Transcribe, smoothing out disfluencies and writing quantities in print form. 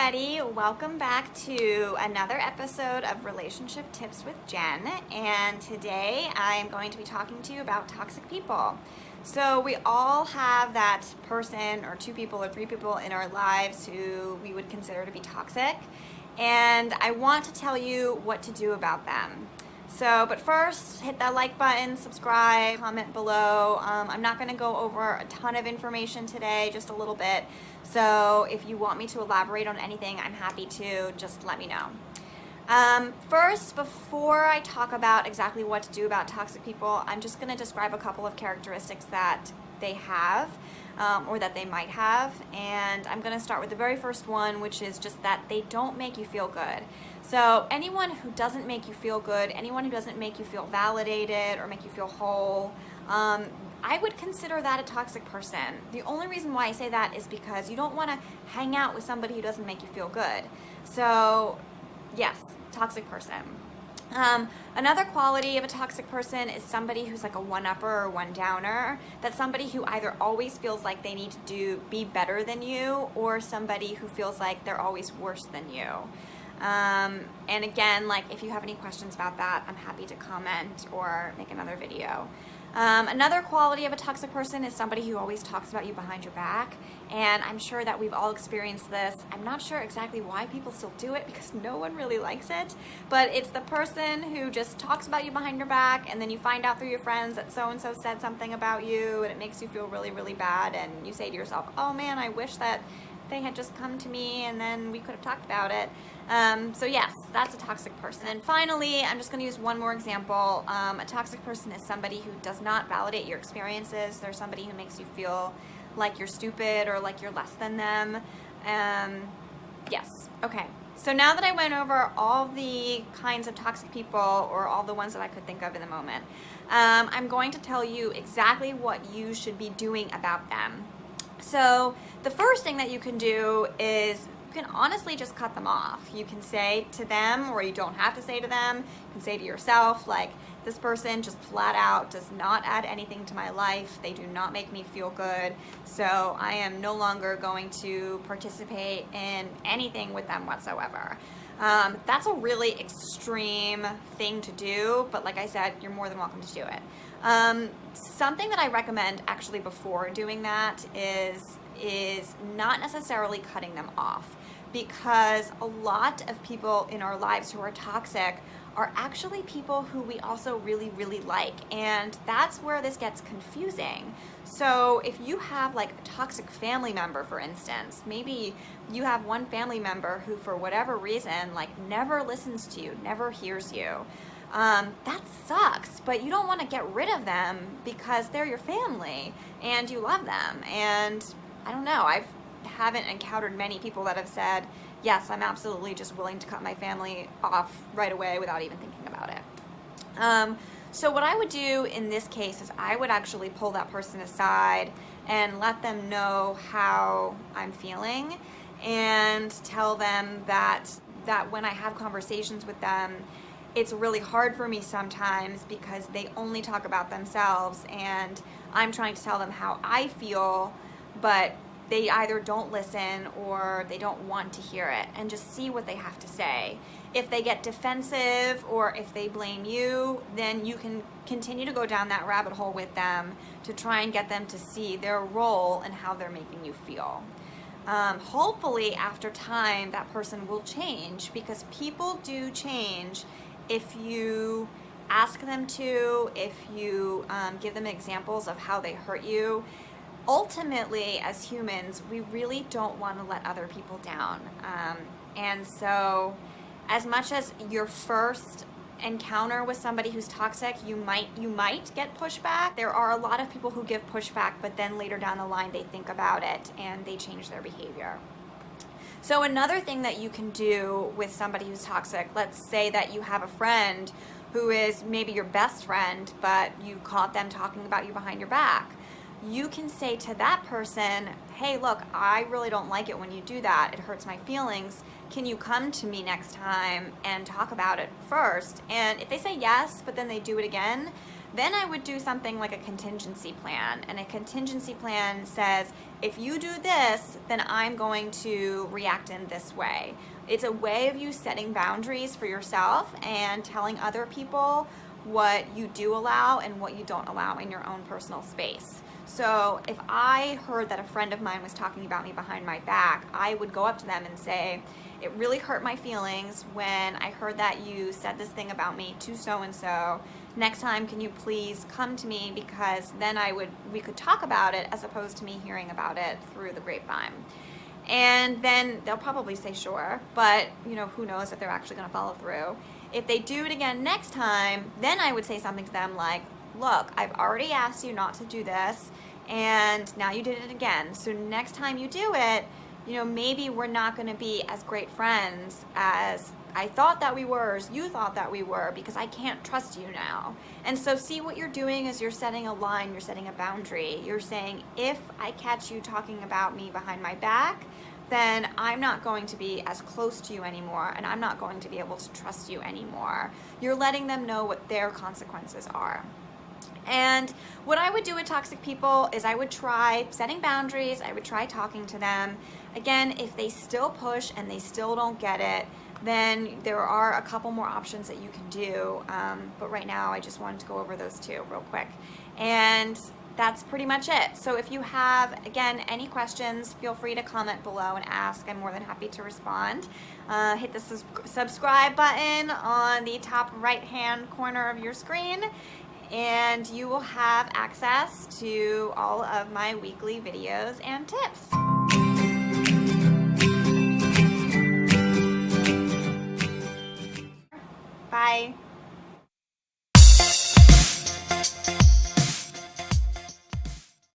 everybody, welcome back to another episode of Relationship Tips with Jen, and today I am going to be talking to you about toxic people. So we all have that person or two people or three people in our lives who we would consider to be toxic, and I want to tell you what to do about them. But first, hit that like button, subscribe, comment below. I'm not going to go over a ton of information today, just a little bit. So if you want me to elaborate on anything, I'm happy to. Just let me know. First, before I talk about exactly what to do about toxic people, I'm just going to describe a couple of characteristics that they have or that they might have. And I'm going to start with the very first one, which is just that they don't make you feel good. So anyone who doesn't make you feel good, anyone who doesn't make you feel validated or make you feel whole, I would consider that a toxic person. The only reason why I say that is because you don't want to hang out with somebody who doesn't make you feel good. So yes, toxic person. Another quality of a toxic person is somebody who's like a one-upper or one-downer. That's somebody who either always feels like they need to be better than you, or somebody who feels like they're always worse than you. And again, like if you have any questions about that, I'm happy to comment or make another video. Another quality of a toxic person is somebody who always talks about you behind your back, and I'm sure that we've all experienced this. I'm not sure exactly why people still do it because no one really likes it, but it's the person who just talks about you behind your back, and then you find out through your friends that so-and-so said something about you, and it makes you feel really, really bad, and you say to yourself, oh man, I wish that they had just come to me and then we could have talked about it. So yes, that's a toxic person. And finally, I'm just going to use one more example. A toxic person is somebody who does not validate your experiences. They're somebody who makes you feel like you're stupid or like you're less than them. Yes, okay. So now that I went over all the kinds of toxic people, or all the ones that I could think of in the moment, I'm going to tell you exactly what you should be doing about them. So the first thing that you can do is you can honestly just cut them off. You can say to them, or you don't have to say to them, you can say to yourself, like, this person just flat out does not add anything to my life. They do not make me feel good. So I am no longer going to participate in anything with them whatsoever. That's a really extreme thing to do, but like I said, you're more than welcome to do it. Something that I recommend actually before doing that is not necessarily cutting them off, because a lot of people in our lives who are toxic are actually people who we also really, really like, and that's where this gets confusing. So if you have like a toxic family member, for instance, maybe you have one family member who for whatever reason like never listens to you, never hears you. That sucks, but you don't want to get rid of them because they're your family and you love them. And I don't know, I haven't encountered many people that have said, yes, I'm absolutely just willing to cut my family off right away without even thinking about it. So what I would do in this case is I would actually pull that person aside and let them know how I'm feeling, and tell them that when I have conversations with them, it's really hard for me sometimes because they only talk about themselves, and I'm trying to tell them how I feel, but they either don't listen or they don't want to hear it, and just see what they have to say. If they get defensive or if they blame you, then you can continue to go down that rabbit hole with them to try and get them to see their role and how they're making you feel. Hopefully after time that person will change, because people do change if you ask them to, if you give them examples of how they hurt you. Ultimately, as humans, we really don't want to let other people down. And so as much as your first encounter with somebody who's toxic, you might get pushback. There are a lot of people who give pushback, but then later down the line they think about it and they change their behavior. So another thing that you can do with somebody who's toxic, let's say that you have a friend who is maybe your best friend, but you caught them talking about you behind your back. You can say to that person, hey, look, I really don't like it when you do that. It hurts my feelings. Can you come to me next time and talk about it first? And if they say yes, but then they do it again, Then I would do something like a contingency plan. And a contingency plan says, if you do this, then I'm going to react in this way. It's a way of you setting boundaries for yourself and telling other people what you do allow and what you don't allow in your own personal space. So if I heard that a friend of mine was talking about me behind my back, I would go up to them and say, it really hurt my feelings when I heard that you said this thing about me to so-and-so. Next time, can you please come to me, because then we could talk about it as opposed to me hearing about it through the grapevine. And then they'll probably say sure, but who knows if they're actually going to follow through. If they do it again next time, then I would say something to them like, look, I've already asked you not to do this, and now you did it again. So next time you do it, maybe we're not going to be as great friends as I thought that we were, as you thought that we were, because I can't trust you now. And so see, what you're doing is you're setting a line, you're setting a boundary. You're saying, if I catch you talking about me behind my back, then I'm not going to be as close to you anymore, and I'm not going to be able to trust you anymore. You're letting them know what their consequences are. And what I would do with toxic people is I would try setting boundaries, I would try talking to them. Again, if they still push and they still don't get it, then there are a couple more options that you can do. But right now, I just wanted to go over those two real quick. And that's pretty much it. So if you have, again, any questions, feel free to comment below and ask. I'm more than happy to respond. Hit the subscribe button on the top right-hand corner of your screen, and you will have access to all of my weekly videos and tips. Bye.